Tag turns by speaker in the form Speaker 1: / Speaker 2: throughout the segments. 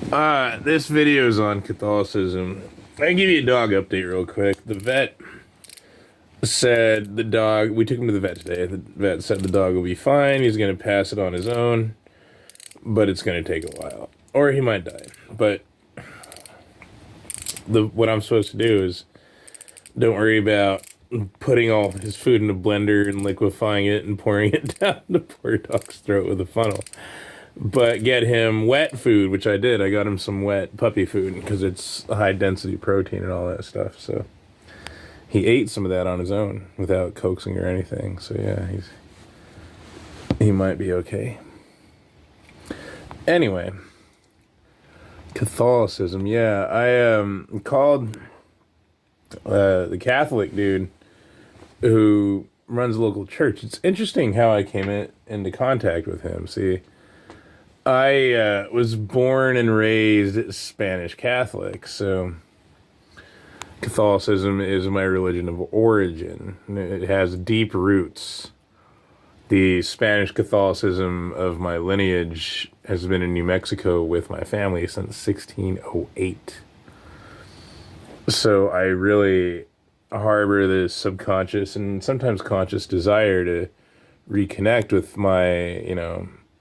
Speaker 1: This video is on Catholicism. I can give you a dog update real quick. The vet said the dog, we took him to the vet today. The vet said the dog will be fine. He's going to pass it on his own, but it's going to take a while. Or he might die. But what I'm supposed to do is don't worry about putting all his food in a blender and liquefying it and pouring it down the poor dog's throat with a funnel. But get him wet food, which I did. I got him some wet puppy food because it's high density protein and all that stuff. So he ate some of that on his own without coaxing or anything. So yeah, he might be okay. Anyway, Catholicism. Yeah, I called the Catholic dude who runs a local church. It's interesting how I came into contact with him. See, I was born and raised Spanish Catholic, so Catholicism is my religion of origin. It has deep roots. The Spanish Catholicism of my lineage has been in New Mexico with my family since 1608. So I really harbor this subconscious and sometimes conscious desire to reconnect with my,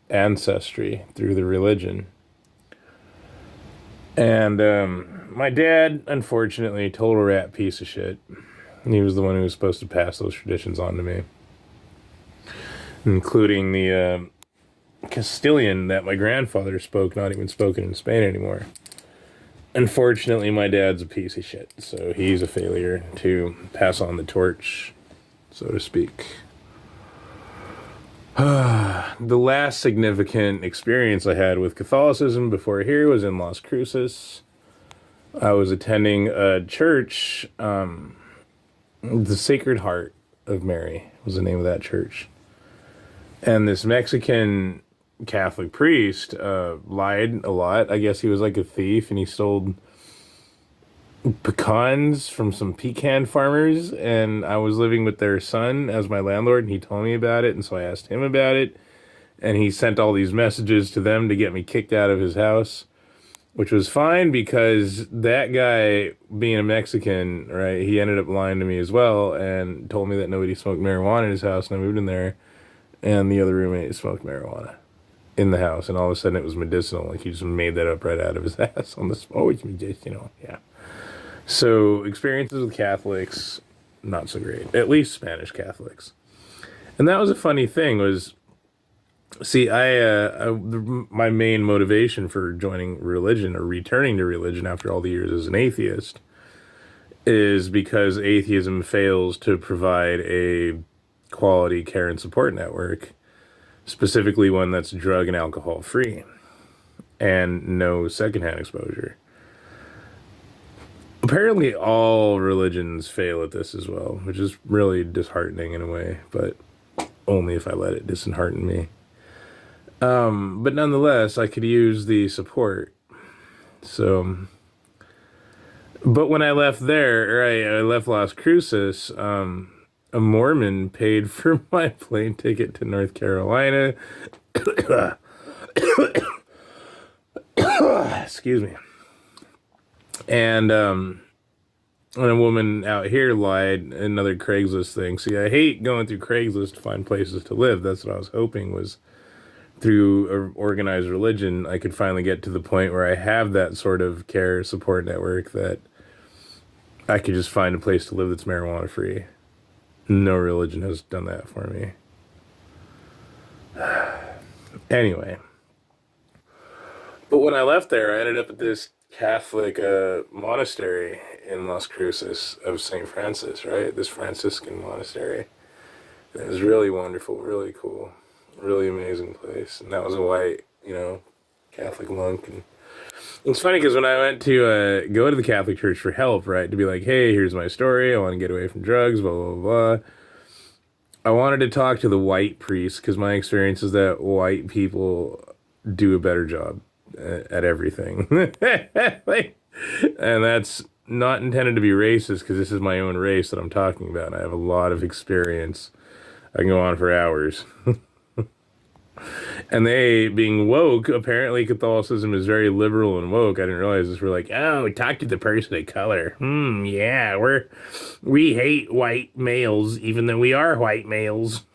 Speaker 1: ancestry through the religion. And my dad, unfortunately, total rat piece of shit. He was the one who was supposed to pass those traditions on to me, including the Castilian that my grandfather spoke, not even spoken in Spain anymore. Unfortunately, my dad's a piece of shit, so he's a failure to pass on the torch, so to speak. The last significant experience I had with Catholicism before here was in Las Cruces. I was attending a church, the Sacred Heart of Mary was the name of that church. And this Mexican Catholic priest lied a lot. I guess he was like a thief and he stole pecans from some pecan farmers, and I was living with their son as my landlord, and he told me about it, and so I asked him about it, and he sent all these messages to them to get me kicked out of his house, which was fine because that guy, being a Mexican, right, he ended up lying to me as well and told me that nobody smoked marijuana in his house, and I moved in there, and the other roommate smoked marijuana in the house, and all of a sudden it was medicinal, like he just made that up right out of his ass on the spot, which we just, yeah. So experiences with Catholics, not so great. At least Spanish Catholics. And that was a funny thing was, see, my main motivation for joining religion or returning to religion after all the years as an atheist is because atheism fails to provide a quality care and support network, specifically one that's drug and alcohol free and no secondhand exposure. Apparently all religions fail at this as well, which is really disheartening in a way, but only if I let it dishearten me. But nonetheless, I could use the support. So, but when I left there, I left Las Cruces, a Mormon paid for my plane ticket to North Carolina. Excuse me. And a woman out here lied, another Craigslist thing. See, I hate going through Craigslist to find places to live. That's what I was hoping was through an organized religion, I could finally get to the point where I have that sort of care support network that I could just find a place to live that's marijuana free. No religion has done that for me. Anyway. But when I left there, I ended up at this Catholic monastery in Las Cruces of St. Francis, right? This Franciscan monastery. And it was really wonderful, really cool, really amazing place. And that was a white, Catholic monk. And it's funny because when I went to go to the Catholic Church for help, right, to be like, hey, here's my story, I want to get away from drugs, blah, blah, blah. I wanted to talk to the white priest because my experience is that white people do a better job at everything. And that's not intended to be racist because this is my own race that I'm talking about. I have a lot of experience. I can go on for hours. And they, being woke, apparently Catholicism is very liberal and woke. I didn't realize this. We're like, oh, talk to the person of color. Yeah, we hate white males, even though we are white males.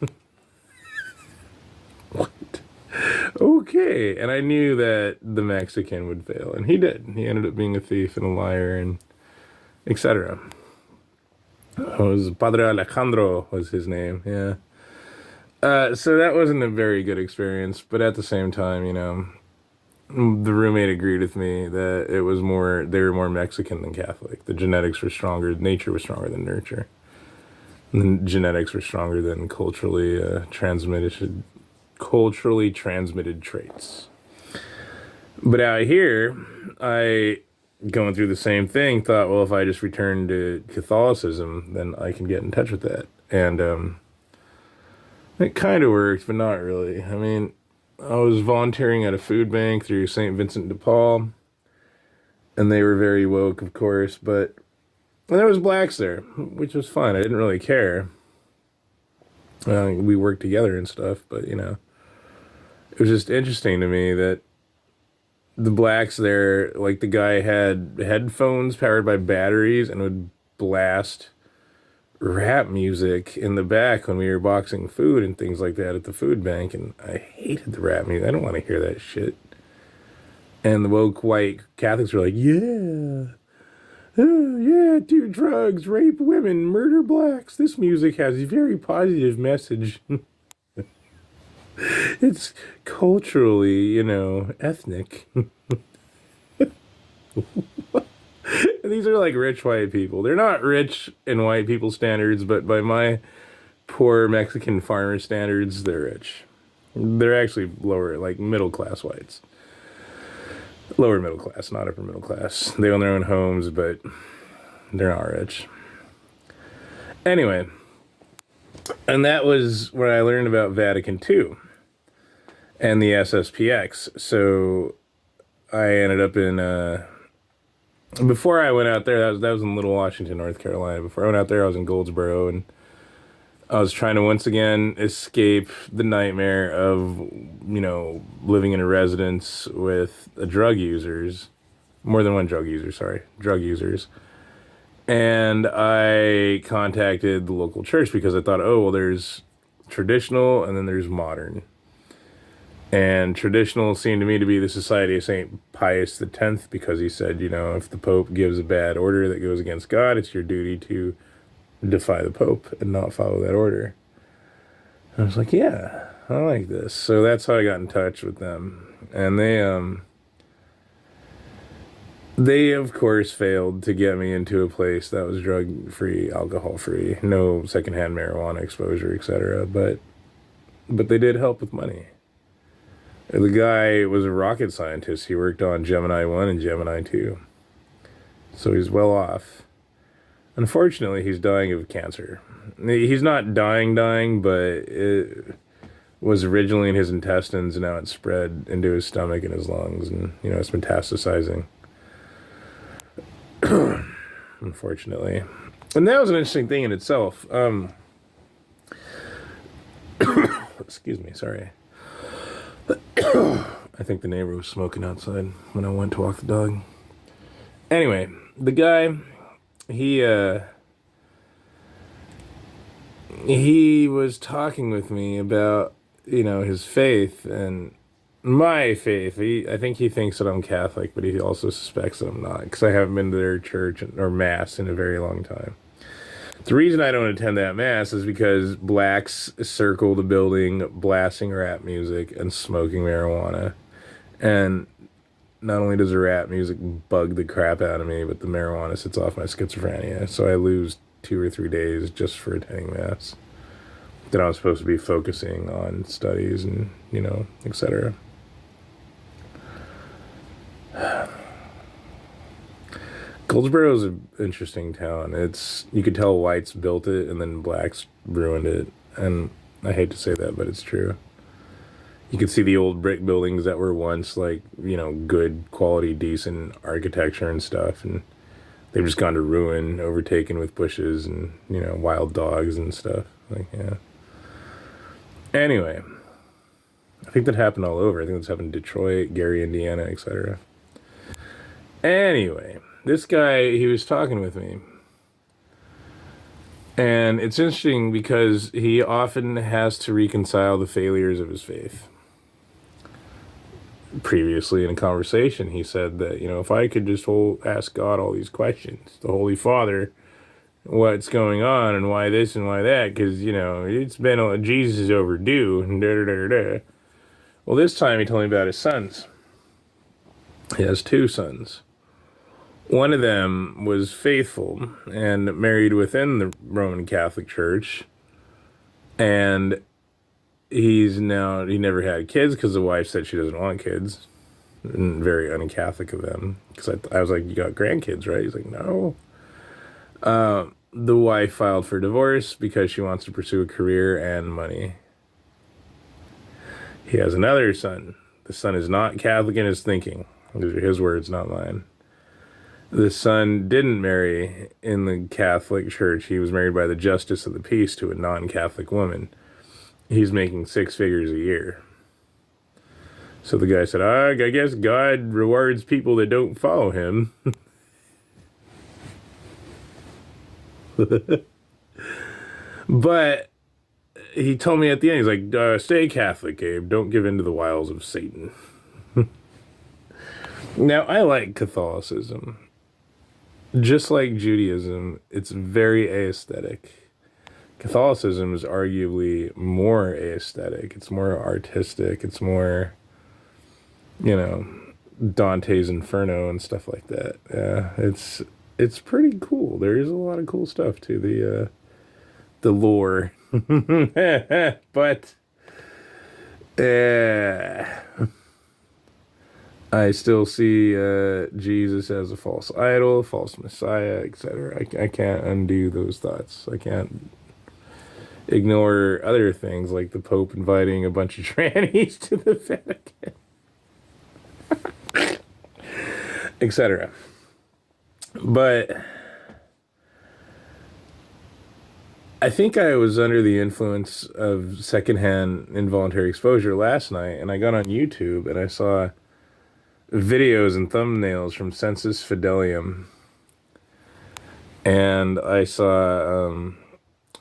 Speaker 1: What? Okay. And I knew that the Mexican would fail, and he did. He ended up being a thief and a liar and etc. It was Padre Alejandro was his name. Yeah. So that wasn't a very good experience, but at the same time, the roommate agreed with me that they were more Mexican than Catholic. The genetics were stronger, nature was stronger than nurture. And the genetics were stronger than culturally transmitted traits. But out here, I, going through the same thing, thought, well, if I just return to Catholicism, then I can get in touch with that. And it kind of worked, but not really. I mean, I was volunteering at a food bank through St. Vincent de Paul, and they were very woke, of course, but there was blacks there, which was fine. I didn't really care. We worked together and stuff, but, it was just interesting to me that the blacks there, like the guy had headphones powered by batteries and would blast rap music in the back when we were boxing food and things like that at the food bank, and I hated the rap music. I don't want to hear that shit. And the woke white Catholics were like, yeah, oh, yeah, do drugs, rape women, murder blacks. This music has a very positive message. It's culturally, ethnic. These are like rich white people. They're not rich in white people standards, but by my poor Mexican farmer standards, they're rich. They're actually lower, like middle class whites. Lower middle class, not upper middle class. They own their own homes, but they're not rich. Anyway, and that was when I learned about Vatican II and the SSPX. So I ended up in before I went out there, that was in Little Washington, North Carolina. Before I went out there, I was in Goldsboro, and I was trying to once again escape the nightmare of, living in a residence with drug users. More than one drug users. And I contacted the local church because I thought, oh, well, there's traditional and then there's modern. And traditional seemed to me to be the Society of St. Pius X, because he said, if the Pope gives a bad order that goes against God, it's your duty to defy the Pope and not follow that order. And I was like, yeah, I like this. So that's how I got in touch with them. And they of course failed to get me into a place that was drug-free, alcohol-free, no secondhand marijuana exposure, etc. But they did help with money. The guy was a rocket scientist. He worked on Gemini 1 and Gemini 2. So he's well off. Unfortunately, he's dying of cancer. He's not dying, but it was originally in his intestines, and now it's spread into his stomach and his lungs, and, it's metastasizing. Unfortunately. And that was an interesting thing in itself. Excuse me, sorry. I think the neighbor was smoking outside when I went to walk the dog. Anyway, the guy, he was talking with me about, his faith and my faith. I think he thinks that I'm Catholic, but he also suspects that I'm not, because I haven't been to their church or mass in a very long time. The reason I don't attend that mass is because blacks circle the building blasting rap music and smoking marijuana. And not only does the rap music bug the crap out of me, but the marijuana sets off my schizophrenia. So I lose 2 or 3 days just for attending mass. Then I was supposed to be focusing on studies and, etc. Goldsboro is an interesting town. You could tell whites built it and then blacks ruined it. And I hate to say that, but it's true. You could see the old brick buildings that were once good quality, decent architecture and stuff. And they've just gone to ruin, overtaken with bushes and, wild dogs and stuff. Yeah. Anyway, think that happened all over. I think that's happened in Detroit, Gary, Indiana, etc. Anyway, this guy, he was talking with me. And it's interesting because he often has to reconcile the failures of his faith. Previously in a conversation, he said that, if I could just ask God all these questions, the Holy Father, what's going on and why this and why that, because, it's been, Jesus is overdue, and da-da-da-da-da. Well, this time he told me about his sons. He has two sons. One of them was faithful and married within the Roman Catholic Church, and he never had kids because the wife said she doesn't want kids. And very un-Catholic of them. Because I was like, you got grandkids, right? He's like, no. The wife filed for divorce because she wants to pursue a career and money. He has another son. The son is not Catholic in his thinking. These are his words, not mine. The son didn't marry in the Catholic Church. He was married by the Justice of the Peace to a non-Catholic woman. He's making 6 figures a year. So the guy said, I guess God rewards people that don't follow him. But he told me at the end, he's like, stay Catholic, Gabe. Don't give in to the wiles of Satan. Now, I like Catholicism. Just like Judaism, it's very aesthetic. Catholicism is arguably more aesthetic. It's more artistic. It's more, Dante's Inferno and stuff like that. Yeah, it's pretty cool. There is a lot of cool stuff to the lore. But I still see Jesus as a false idol, a false messiah, etc. I can't undo those thoughts. I can't ignore other things like the Pope inviting a bunch of trannies to the Vatican, etc. But I think I was under the influence of secondhand involuntary exposure last night, and I got on YouTube and I saw videos and thumbnails from Sensus Fidelium, and I saw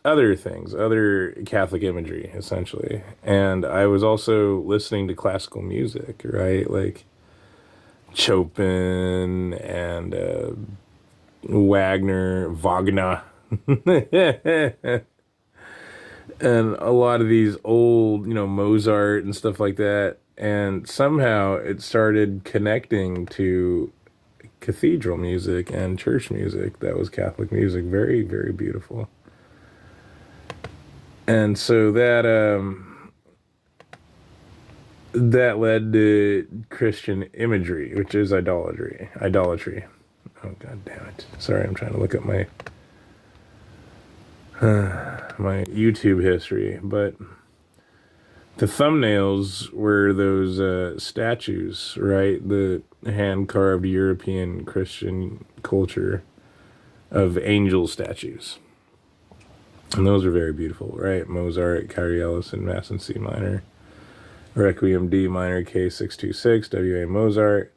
Speaker 1: other things, other Catholic imagery, essentially. And I was also listening to classical music, right? Like Chopin and Wagner, and a lot of these old, Mozart and stuff like that. And somehow it started connecting to cathedral music and church music that was Catholic music. Very, very beautiful. And so that led to Christian imagery, which is idolatry. Oh, God damn it. Sorry, I'm trying to look up my my YouTube history, but the thumbnails were those statues, right? The hand-carved European Christian culture of angel statues. And those are very beautiful, right? Mozart, Kyrie Ellison, Mass in C minor, Requiem D minor, K626, W.A. Mozart.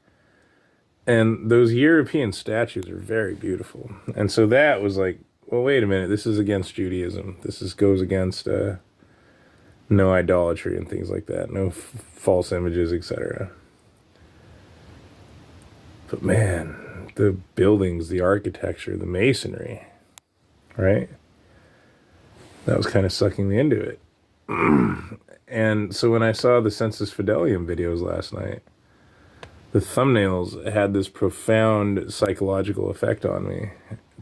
Speaker 1: And those European statues are very beautiful. And so that was like, well, wait a minute, this is against Judaism. Goes against no idolatry and things like that, no false images, etc. But man, the buildings, the architecture, the masonry, right? That was kind of sucking me into it. And so when I saw the Sensus Fidelium videos last night, the thumbnails had this profound psychological effect on me,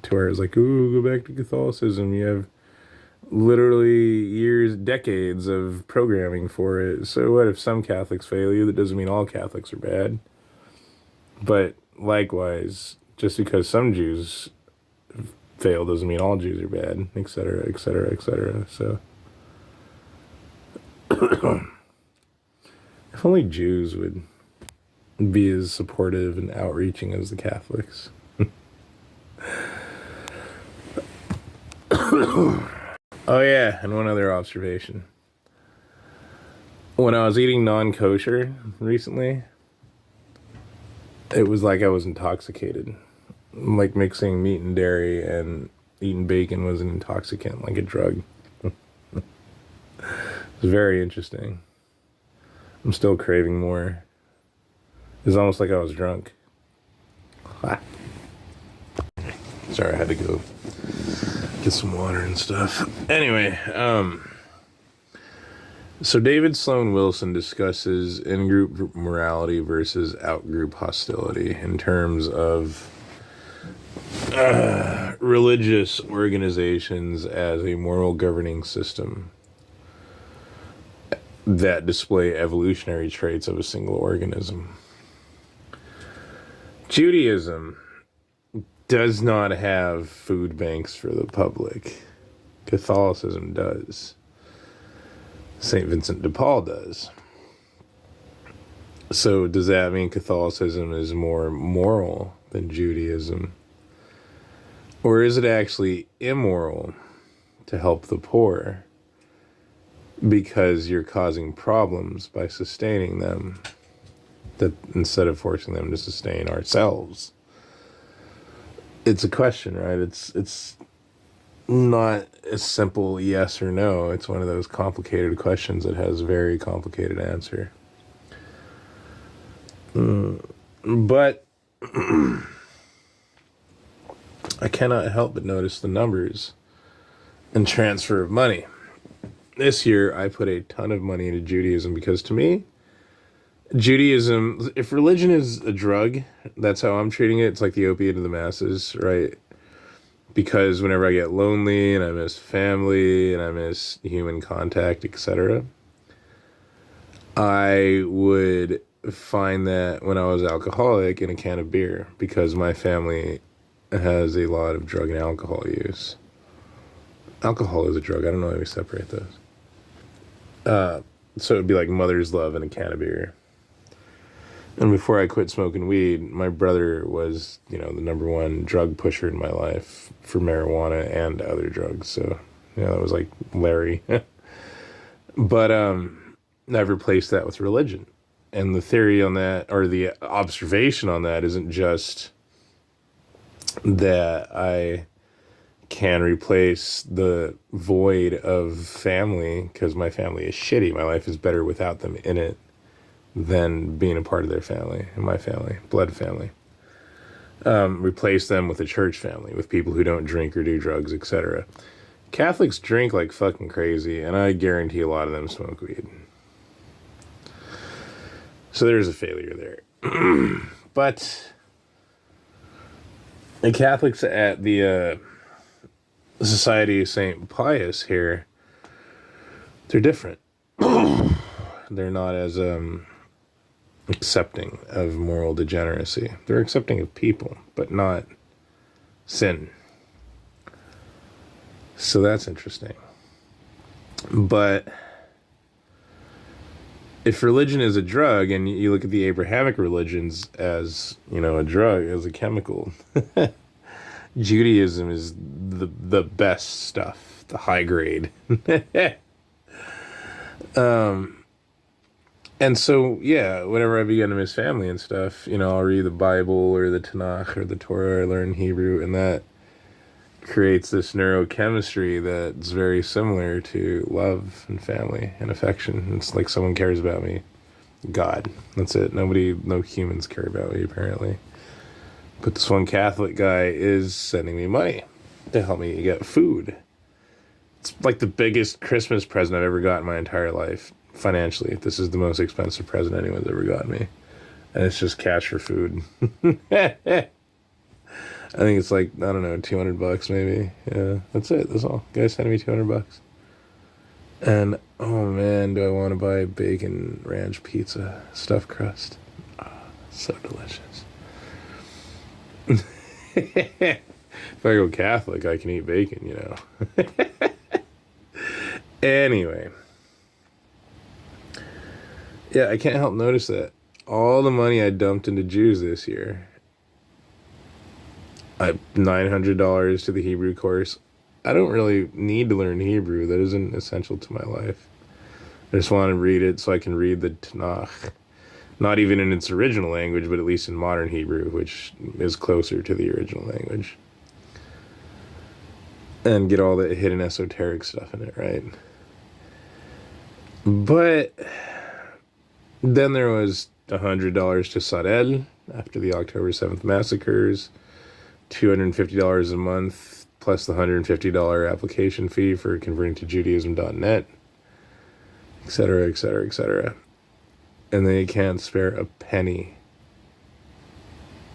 Speaker 1: to where it was like, ooh, go back to Catholicism. You have literally years, decades of programming for it. So what if some Catholics fail you? That doesn't mean all Catholics are bad. But likewise, just because some Jews fail doesn't mean all Jews are bad, etc., etc., etc. So if only Jews would be as supportive and outreaching as the Catholics. Oh yeah, and one other observation. When I was eating non-kosher recently, it was like I was intoxicated. Like mixing meat and dairy and eating bacon was an intoxicant, like a drug. It was very interesting. I'm still craving more. It was almost like I was drunk. Ah. Sorry, I had to go get some water and stuff. Anyway, so David Sloan Wilson discusses in-group morality versus out-group hostility in terms of religious organizations as a moral governing system that display evolutionary traits of a single organism. Judaism does not have food banks for the public. Catholicism does. St. Vincent de Paul does. So does that mean Catholicism is more moral than Judaism? Or is it actually immoral to help the poor because you're causing problems by sustaining them, that instead of forcing them to sustain ourselves? It's a question, right? It's not a simple yes or no. It's one of those complicated questions that has a very complicated answer. But I cannot help but notice the numbers and transfer of money. This year, I put a ton of money into Judaism because to me, Judaism, if religion is a drug, that's how I'm treating it. It's like the opiate of the masses, right? Because whenever I get lonely and I miss family and I miss human contact, etc., I would find that when I was alcoholic in a can of beer, because my family has a lot of drug and alcohol use. Alcohol is a drug. I don't know how we separate those. So it'd be like mother's love in a can of beer. And before I quit smoking weed, my brother was, the number one drug pusher in my life for marijuana and other drugs. So, that was like Larry. But I've replaced that with religion. And the theory on that, or the observation on that, isn't just that I can replace the void of family because my family is shitty. My life is better without them in it than being a part of their family, and my family, blood family. Replace them with a church family, with people who don't drink or do drugs, etc. Catholics drink like fucking crazy, and I guarantee a lot of them smoke weed. So there's a failure there. But the Catholics at the Society of St. Pius here, they're different. They're not as accepting of moral degeneracy. They're accepting of people, but not sin. So that's interesting. But if religion is a drug, and you look at the Abrahamic religions as, a drug, as a chemical, Judaism is the best stuff, the high grade. And so, whenever I begin to miss family and stuff, I'll read the Bible or the Tanakh or the Torah, I learn Hebrew, and that creates this neurochemistry that's very similar to love and family and affection. It's like someone cares about me. God. That's it. No humans care about me, apparently. But this one Catholic guy is sending me money to help me get food. It's like the biggest Christmas present I've ever got in my entire life. Financially, this is the most expensive present anyone's ever gotten me. And it's just cash for food. I think it's like, I don't know, $200 maybe. Yeah, that's it. That's all. Guys sending me $200. And, oh man, do I want to buy bacon ranch pizza stuffed crust. Oh, so delicious. If I go Catholic, I can eat bacon, Anyway. Yeah, I can't help notice that all the money I dumped into Jews this year, $900 to the Hebrew course. I don't really need to learn Hebrew. That isn't essential to my life. I just want to read it so I can read the Tanakh. Not even in its original language, but at least in modern Hebrew, which is closer to the original language. And get all the hidden esoteric stuff in it, right? But then there was $100 to Sarel after the October 7th massacres, $250 a month, plus the $150 application fee for converting to Judaism.net, etc., etc., etc. And they can't spare a penny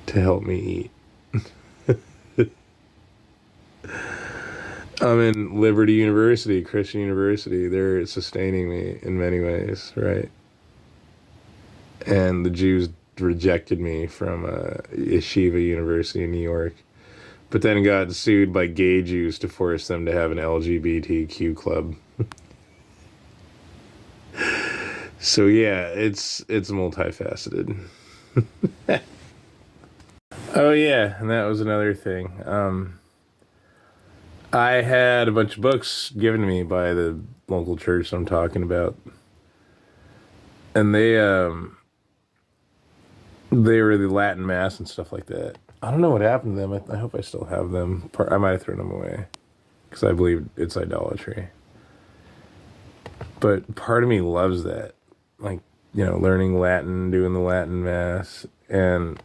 Speaker 1: to help me eat. I'm in Liberty University, Christian University. They're sustaining me in many ways, right? And the Jews rejected me from Yeshiva University in New York, but then got sued by gay Jews to force them to have an LGBTQ club. So yeah, it's multifaceted. Oh yeah, and that was another thing. I had a bunch of books given to me by the local church I'm talking about, and they were the Latin Mass and stuff like that. I don't know what happened to them. I hope I still have them. I might have thrown them away because I believe it's idolatry. But part of me loves that, like, learning Latin, doing the Latin Mass, and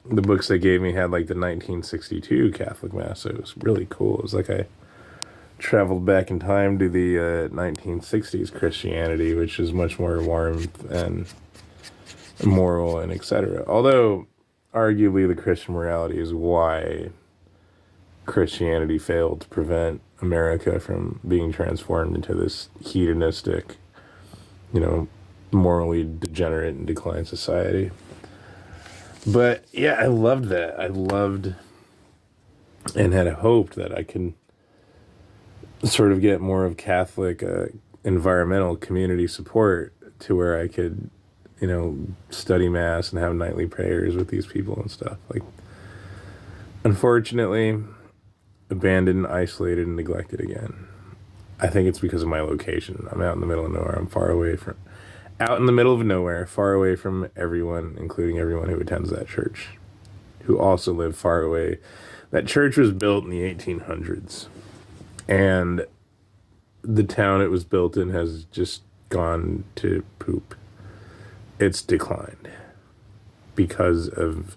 Speaker 1: the books they gave me had like the 1962 Catholic Mass, so it was really cool. It was like I traveled back in time to the 1960s Christianity, which is much more warmth and moral and etc. Although, arguably, the Christian morality is why Christianity failed to prevent America from being transformed into this hedonistic, morally degenerate and declined society. But yeah, I loved that. I loved and had hoped that I could sort of get more of Catholic environmental community support to where I could, study Mass and have nightly prayers with these people and stuff. Like, unfortunately, abandoned, isolated, and neglected again. I think it's because of my location. I'm out in the middle of nowhere. I'm out in the middle of nowhere, far away from everyone, including everyone who attends that church, who also live far away. That church was built in the 1800s, and the town it was built in has just gone to poop. It's declined because of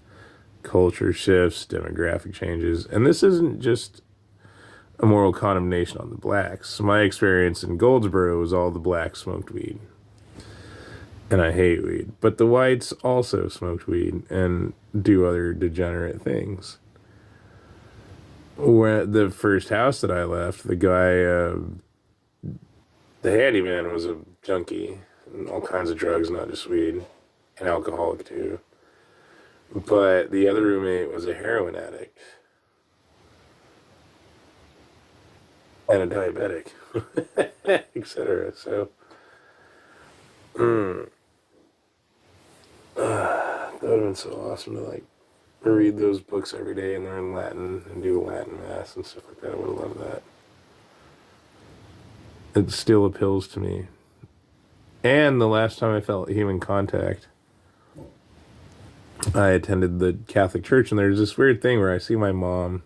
Speaker 1: culture shifts, demographic changes, and this isn't just a moral condemnation on the blacks. My experience in Goldsboro was all the blacks smoked weed. And I hate weed. But the whites also smoked weed and do other degenerate things. When the first house that I left, the guy, the handyman was a junkie and all kinds of drugs, not just weed, and alcoholic too. But the other roommate was a heroin addict and a diabetic, etc. So, that would have been so awesome to like read those books every day and learn Latin and do Latin Mass and stuff like that. I would have loved that. It still appeals to me. And the last time I felt human contact, I attended the Catholic church, and there's this weird thing where I see my mom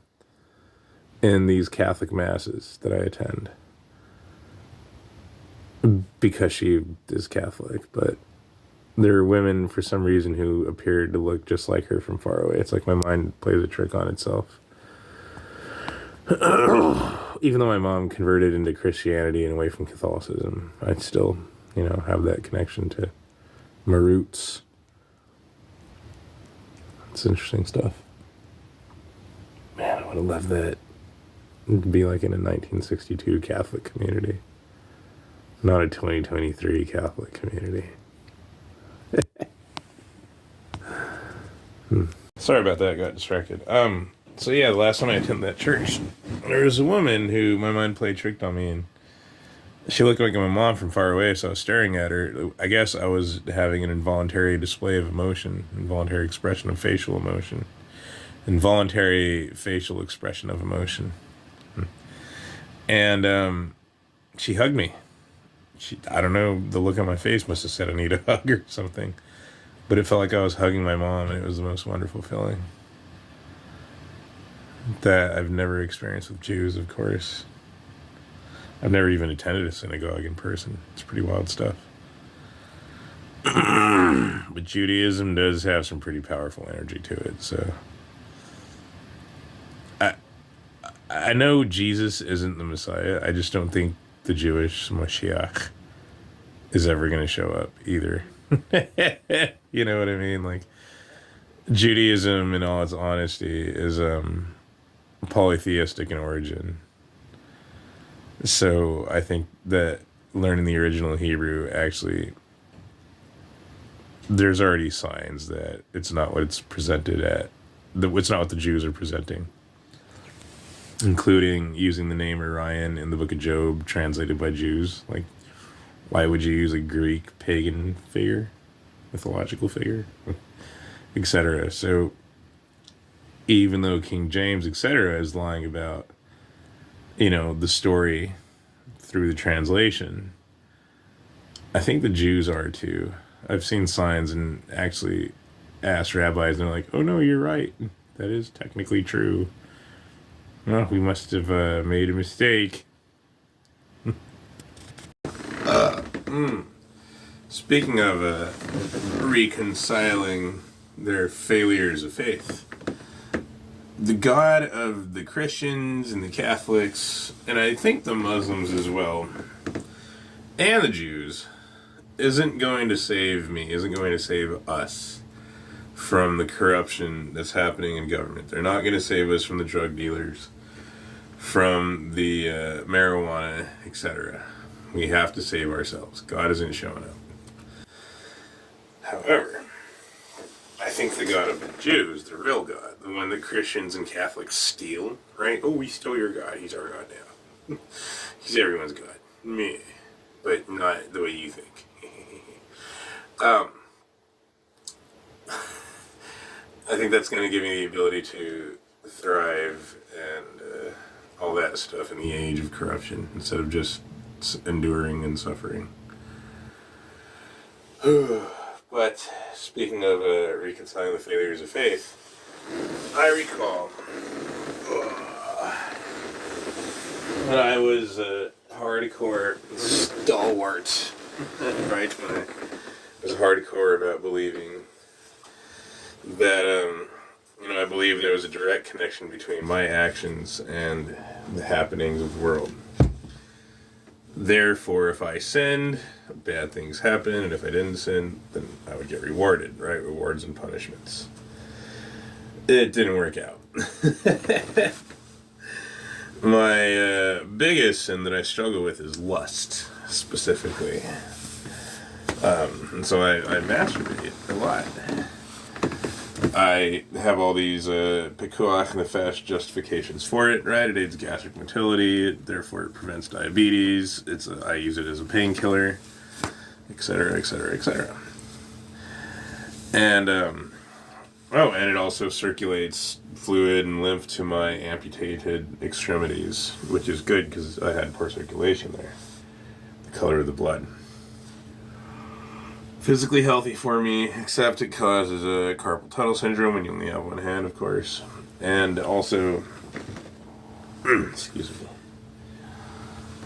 Speaker 1: in these Catholic masses that I attend because she is Catholic, but there are women for some reason who appeared to look just like her from far away. It's like my mind plays a trick on itself. Even though my mom converted into Christianity and away from Catholicism, I still, have that connection to my roots. It's interesting stuff. Man, I would have loved that. To be like in a 1962 Catholic community, not a 2023 Catholic community. Sorry about that, I got distracted. So yeah, the last time I attended that church, there was a woman who my mind played tricked on me, and she looked like my mom from far away, so I was staring at her. I guess I was having an involuntary display of emotion, involuntary expression of facial emotion, involuntary facial expression of emotion. And she hugged me. I don't know, the look on my face must have said I need a hug or something. But it felt like I was hugging my mom, and it was the most wonderful feeling that I've never experienced with Jews, of course. I've never even attended a synagogue in person. It's pretty wild stuff. But Judaism does have some pretty powerful energy to it, so I know Jesus isn't the Messiah. I just don't think the Jewish Mashiach is ever going to show up either. You know what I mean? Like, Judaism, in all its honesty, is polytheistic in origin. So I think that learning the original Hebrew, actually, there's already signs that it's not what it's presented at. It's not what the Jews are presenting, including using the name Orion in the book of Job, translated by Jews. Like, why would you use a Greek pagan figure, mythological figure, etc.? So even though King James, etc., is lying about, the story through the translation, I think the Jews are too. I've seen signs and actually asked rabbis, and they're like, oh no, you're right. That is technically true. Well, we must have made a mistake. Speaking of reconciling their failures of faith, the God of the Christians and the Catholics, and I think the Muslims as well, and the Jews, isn't going to save me, isn't going to save us from the corruption that's happening in government. They're not going to save us from the drug dealers, from the marijuana, etc. We have to save ourselves. God isn't showing up. However, I think the God of the Jews, the real God, the one that Christians and Catholics steal, right? Oh, we stole your God. He's our God now. He's everyone's God. Me. But not the way you think. I think that's going to give me the ability to thrive and all that stuff in the age of corruption, instead of just enduring and suffering. But speaking of reconciling the failures of faith, I recall when I was a hardcore stalwart, right? When I was hardcore about believing that, I believe there was a direct connection between my actions and the happenings of the world. Therefore, if I sinned, bad things happen, and if I didn't sin, then I would get rewarded, right? Rewards and punishments. It didn't work out. My biggest sin that I struggle with is lust, specifically. And so I masturbate a lot. I have all these pikuach nefesh justifications for it, right? It aids gastric motility, therefore it prevents diabetes. I use it as a painkiller, etc., etc., etc. And and it also circulates fluid and lymph to my amputated extremities, which is good because I had poor circulation there. The color of the blood. Physically healthy for me, except it causes a carpal tunnel syndrome when you only have one hand, of course. And also, excuse me.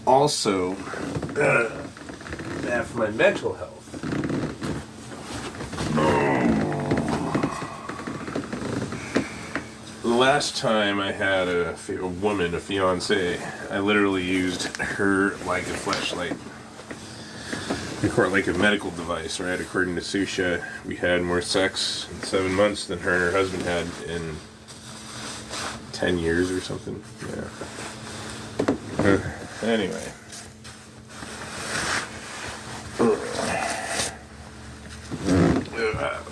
Speaker 1: Also, bad for my mental health. The last time I had a woman, a fiance, I literally used her like a fleshlight. Like a medical device, right? According to Susha, we had more sex in 7 months than her and her husband had in 10 years or something. Yeah. Anyway.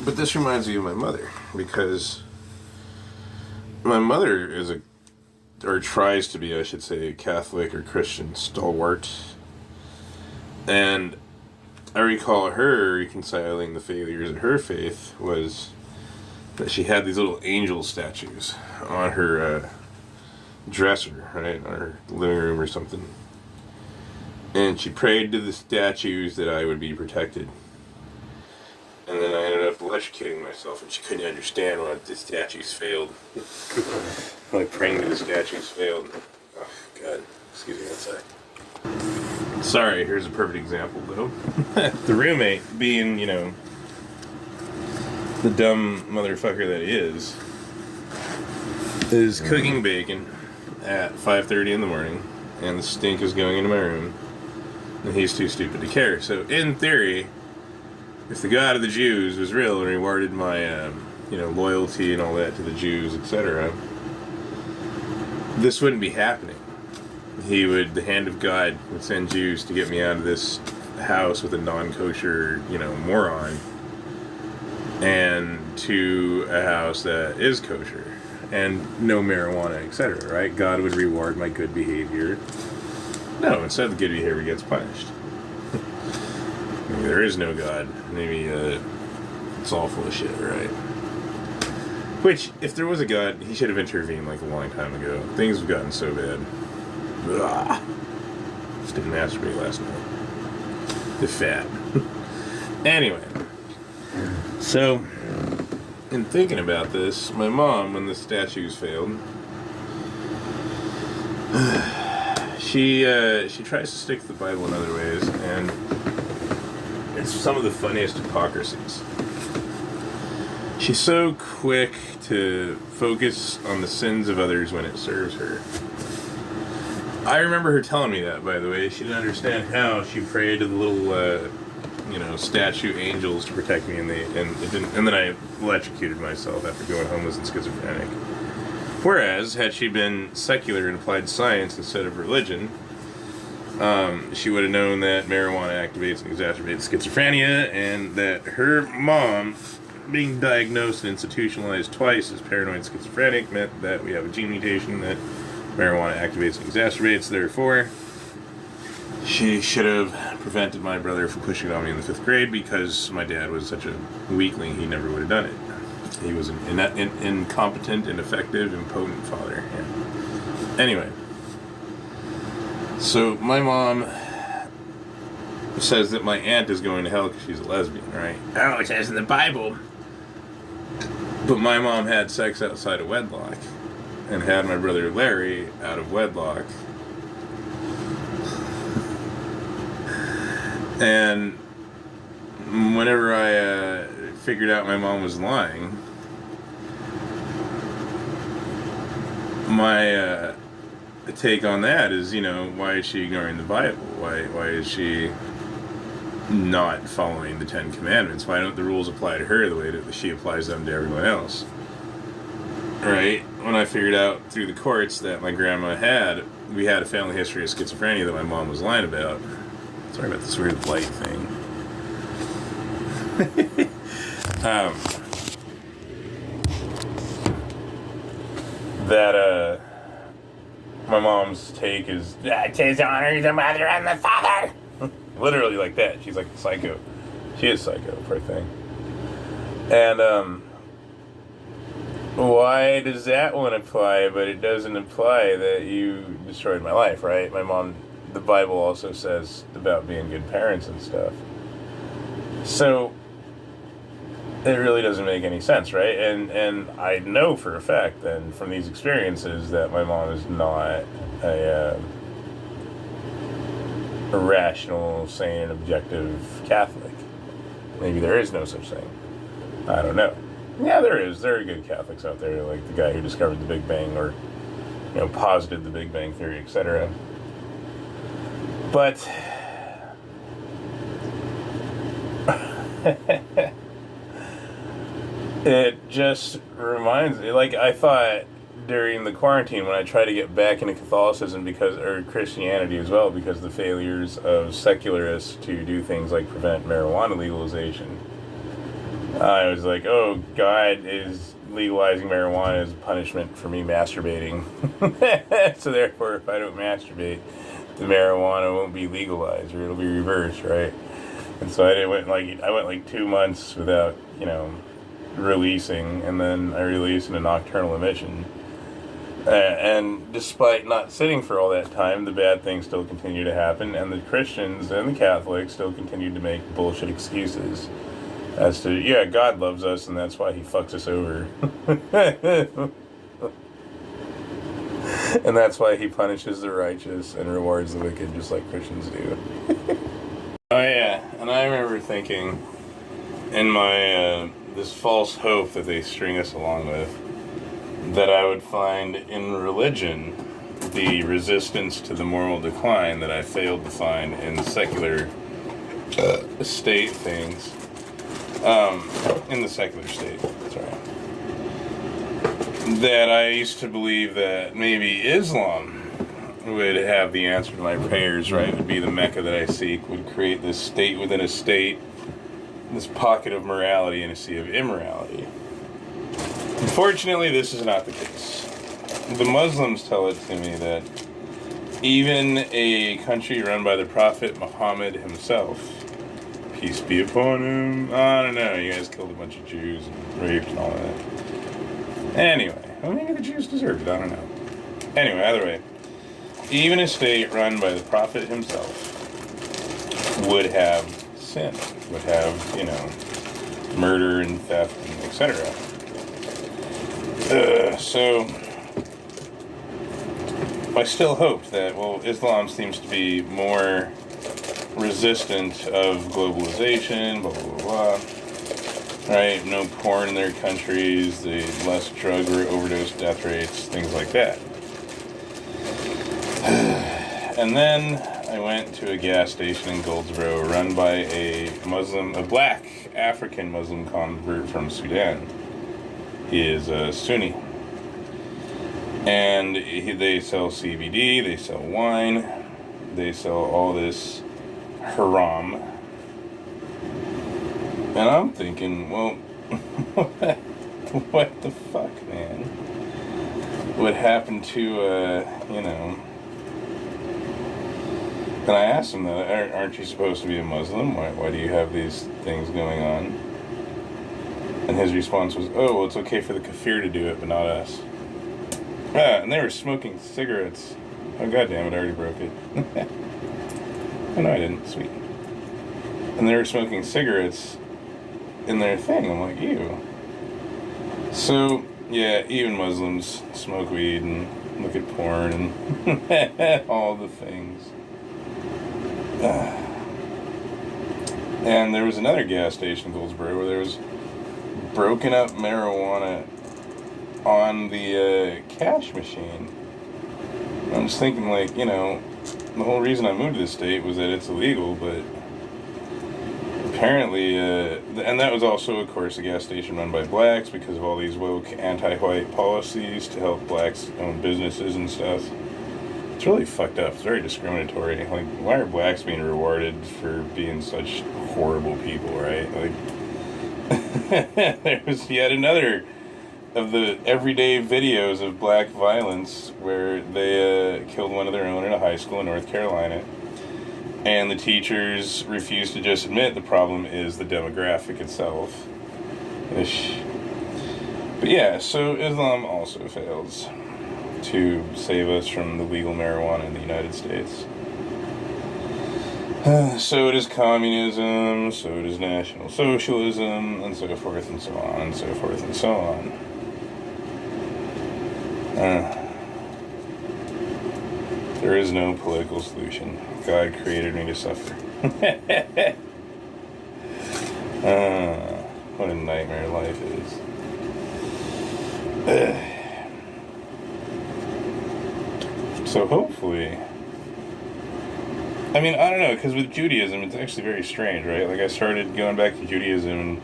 Speaker 1: But this reminds me of my mother, because my mother is or tries to be, I should say, a Catholic or Christian stalwart. And I recall her reconciling the failures of her faith was that she had these little angel statues on her dresser, right, on her living room or something. And she prayed to the statues that I would be protected. And then I ended up electrocuting myself, and she couldn't understand why the statues failed. Like praying to the statues failed. Oh, God. Excuse me one sec. Sorry, here's a perfect example, though. The roommate, being, the dumb motherfucker that he is cooking bacon at 5:30 in the morning, and the stink is going into my room, and he's too stupid to care. So, in theory, if the God of the Jews was real and rewarded my, loyalty and all that to the Jews, etc., this wouldn't be happening. The hand of God would send Jews to get me out of this house with a non-kosher, moron, and to a house that is kosher, and no marijuana, etc., right? God would reward my good behavior. No, instead the good behavior gets punished. Maybe there is no God. Maybe it's all full of shit, right? Which, if there was a God, he should have intervened like a long time ago. Things have gotten so bad. Ugh. Just didn't masturbate last night. The fat. Anyway. So, in thinking about this, my mom, when the statues failed, she tries to stick to the Bible in other ways, and it's some of the funniest hypocrisies. She's so quick to focus on the sins of others when it serves her. I remember her telling me that, by the way. She didn't understand how she prayed to the little, statue angels to protect me, and then I electrocuted myself after going homeless and schizophrenic. Whereas, had she been secular and applied science instead of religion, she would have known that marijuana activates and exacerbates schizophrenia, and that her mom being diagnosed and institutionalized twice as paranoid schizophrenic meant that we have a gene mutation that marijuana activates and exacerbates. Therefore, she should have prevented my brother from pushing it on me in the 5th grade, because my dad was such a weakling, he never would have done it. He was an incompetent, ineffective, impotent father. Yeah. Anyway, so my mom says that my aunt is going to hell because she's a lesbian, right? Oh, it says in the Bible. But my mom had sex outside of wedlock and had my brother Larry out of wedlock. And whenever I figured out my mom was lying, my take on that is, why is she ignoring the Bible? Why is she not following the 10 Commandments? Why don't the rules apply to her the way that she applies them to everyone else? Right? When I figured out through the courts that my grandma we had a family history of schizophrenia that my mom was lying about. Sorry about this weird light thing. My mom's take is, to honor the mother and the father. Literally like that. She's like a psycho. She is psycho, poor thing. And, why does that one apply, but it doesn't apply that you destroyed my life, right? My mom, the Bible also says about being good parents and stuff. So, it really doesn't make any sense, right? And I know for a fact then from these experiences that my mom is not a rational, sane, objective Catholic. Maybe there is no such thing. I don't know. Yeah, there is. There are good Catholics out there, like the guy who discovered the Big Bang or, posited the Big Bang Theory, etc. But it just reminds me, like, I thought during the quarantine when I tried to get back into Catholicism or Christianity as well, because the failures of secularists to do things like prevent marijuana legalization, I was like, oh, God is legalizing marijuana as a punishment for me masturbating. So therefore, if I don't masturbate, the marijuana won't be legalized, or it'll be reversed, right? And so I went like 2 months without, releasing, and then I released in a nocturnal emission. And despite not sitting for all that time, the bad things still continue to happen, and the Christians and the Catholics still continue to make bullshit excuses as to, yeah, God loves us, and that's why he fucks us over. And that's why he punishes the righteous and rewards the wicked, just like Christians do. Oh yeah, and I remember thinking, in my, this false hope that they string us along with, that I would find in religion the resistance to the moral decline that I failed to find in secular state things. In the secular state, sorry. That I used to believe that maybe Islam would have the answer to my prayers, right? Would be the Mecca that I seek, would create this state within a state, this pocket of morality and a sea of immorality. Unfortunately, this is not the case. The Muslims tell it to me that even a country run by the Prophet Muhammad himself, peace be upon him, I don't know, you guys killed a bunch of Jews and raped and all that. Anyway, well, maybe the Jews deserved it, I don't know. Anyway, either way, even a state run by the Prophet himself would have sin, would have, murder and theft and etc. So I still hoped that, well, Islam seems to be more resistant of globalization, blah, blah, blah, blah. Right? No porn in their countries, the less drug or overdose death rates, things like that. And then I went to a gas station in Goldsboro run by a black African Muslim convert from Sudan. He is a Sunni. And they sell CBD, they sell wine, they sell all this haram. And I'm thinking, well, what the fuck, man? What happened to, And I asked him that, aren't you supposed to be a Muslim? Why do you have these things going on? And his response was, oh, well, it's okay for the kafir to do it, but not us. And they were smoking cigarettes. Oh, goddamn it, I already broke it. Oh, no, I didn't. Sweet. And they were smoking cigarettes in their thing. I'm like, ew. So, yeah, even Muslims smoke weed and look at porn and all the things. And there was another gas station in Goldsboro where there was broken up marijuana on the cash machine. I'm just thinking, like, the whole reason I moved to this state was that it's illegal, but apparently, and that was also, of course, a gas station run by blacks because of all these woke anti-white policies to help blacks own businesses and stuff. It's really fucked up. It's very discriminatory. Like, why are blacks being rewarded for being such horrible people, right? Like, there was yet another of the everyday videos of black violence where they killed one of their own in a high school in North Carolina. And the teachers refuse to just admit the problem is the demographic itself. Ish. But yeah, so Islam also fails to save us from the legal marijuana in the United States. So does communism, so does National Socialism, and so forth and so on, and so forth and so on. There is no political solution. God created me to suffer. What a nightmare life is. So hopefully, I mean, I don't know, because with Judaism, it's actually very strange, right? Like, I started going back to Judaism, and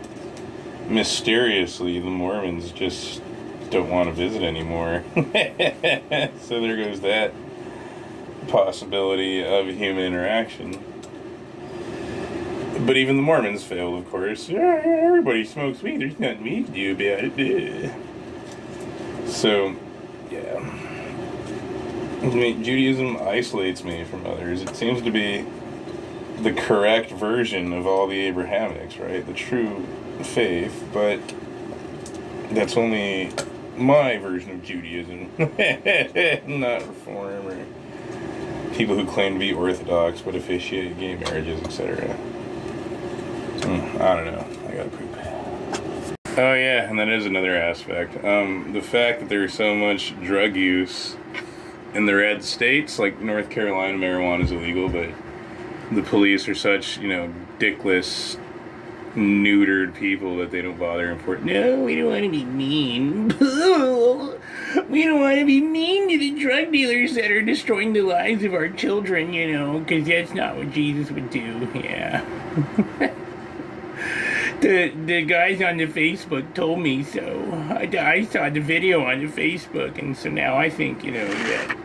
Speaker 1: mysteriously, the Mormons just don't want to visit anymore. So there goes that possibility of human interaction. But even the Mormons failed, of course. Yeah, everybody smokes weed. There's nothing we can do about it. So, yeah. I mean, Judaism isolates me from others. It seems to be the correct version of all the Abrahamics, right? The true faith, but that's only My version of Judaism. Not Reform or people who claim to be Orthodox but officiate gay marriages, etc. I don't know. I gotta poop. Oh yeah, and that is another aspect. The fact that there's so much drug use in the red states, like North Carolina, marijuana is illegal, but the police are such, dickless, neutered people that they don't bother enforcing. No, we don't want to be mean. We don't want to be mean to the drug dealers that are destroying the lives of our children, because that's not what Jesus would do. Yeah. The guys on the Facebook told me so. I saw the video on the Facebook, and so now I think, that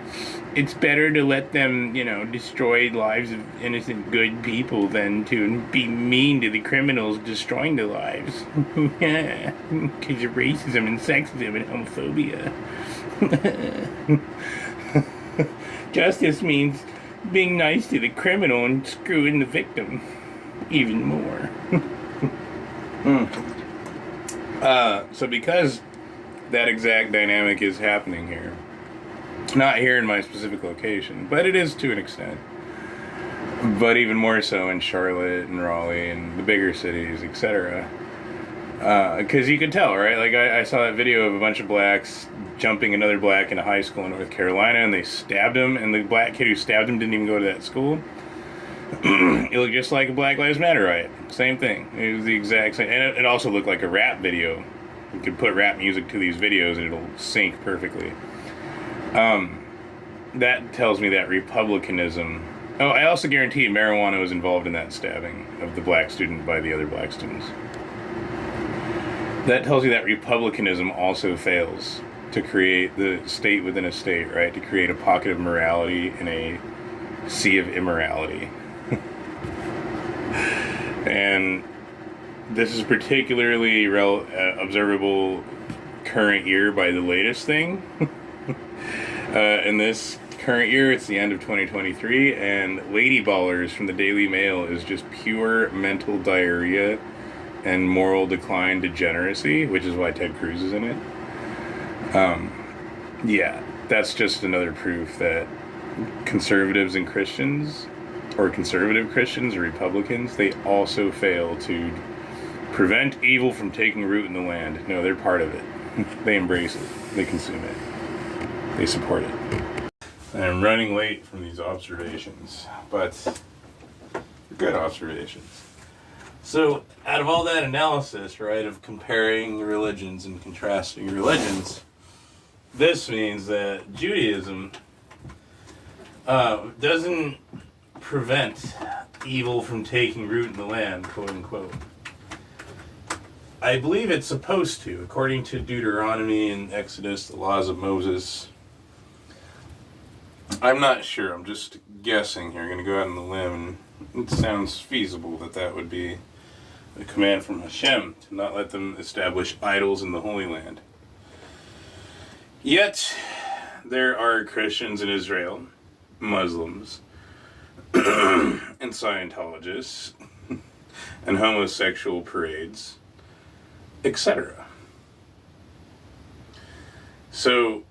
Speaker 1: it's better to let them, destroy lives of innocent, good people than to be mean to the criminals destroying their lives. Yeah, because of racism and sexism and homophobia. Justice means being nice to the criminal and screwing the victim even more. So because that exact dynamic is happening here, not here in my specific location, but it is to an extent, but even more so in Charlotte and Raleigh and the bigger cities, etc. Because you could tell, right? Like I saw that video of a bunch of blacks jumping another black in a high school in North Carolina, and they stabbed him, and the black kid who stabbed him didn't even go to that school. It looked just like a Black Lives Matter riot. Same thing. It was the exact same. And it also looked like a rap video. You could put rap music to these videos and it'll sync perfectly. That tells me that republicanism... Oh, I also guarantee marijuana was involved in that stabbing of the black student by the other black students. That tells you that republicanism also fails to create the state within a state, right? To create a pocket of morality in a sea of immorality. And this is particularly observable current year by the latest thing. In this current year, it's the end of 2023, and Lady Ballers from the Daily Mail is just pure mental diarrhea and moral decline degeneracy, which is why Ted Cruz is in it. Yeah, that's just another proof that conservatives and Christians, or conservative Christians or Republicans, they also fail to prevent evil from taking root in the land. No, they're part of it. They embrace it. They consume it. They support it. I'm running late from these observations, but good observations. So, out of all that analysis, right, of comparing religions and contrasting religions, this means that Judaism doesn't prevent evil from taking root in the land, quote unquote. I believe it's supposed to, according to Deuteronomy and Exodus, the laws of Moses. I'm not sure, I'm just guessing here. I'm going to go out on the limb, and it sounds feasible that that would be a command from Hashem to not let them establish idols in the Holy Land. Yet, there are Christians in Israel, Muslims, and Scientologists, and homosexual parades, etc. So,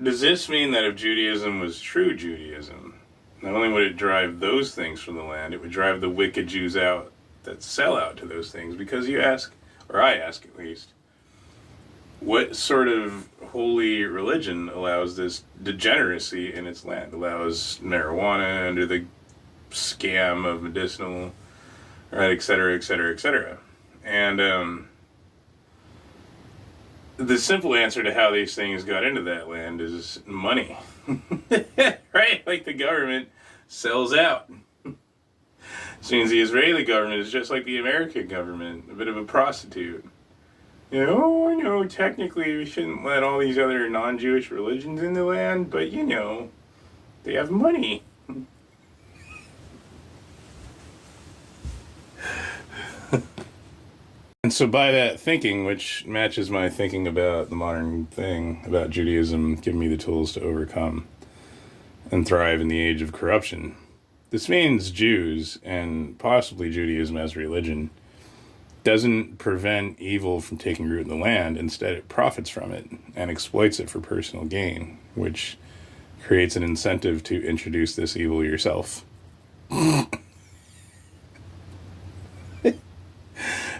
Speaker 1: does this mean that if Judaism was true Judaism, not only would it drive those things from the land, it would drive the wicked Jews out that sell out to those things? Because you ask, or I ask at least, what sort of holy religion allows this degeneracy in its land? Allows marijuana under the scam of medicinal, right, etc., etc., etc. And the simple answer to how these things got into that land is money. Right? Like the government sells out. Which means the Israeli government is just like the American government, a bit of a prostitute. I know, technically we shouldn't let all these other non-Jewish religions in the land, but they have money. And so by that thinking, which matches my thinking about the modern thing, about Judaism giving me the tools to overcome and thrive in the age of corruption, this means Jews, and possibly Judaism as religion, doesn't prevent evil from taking root in the land. Instead, it profits from it and exploits it for personal gain, which creates an incentive to introduce this evil yourself. Right?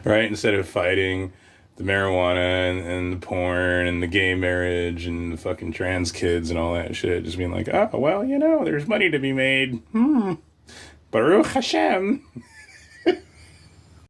Speaker 1: Instead of fighting the marijuana and the porn and the gay marriage and the fucking trans kids and all that shit, just being like, oh, well, there's money to be made. Baruch Hashem.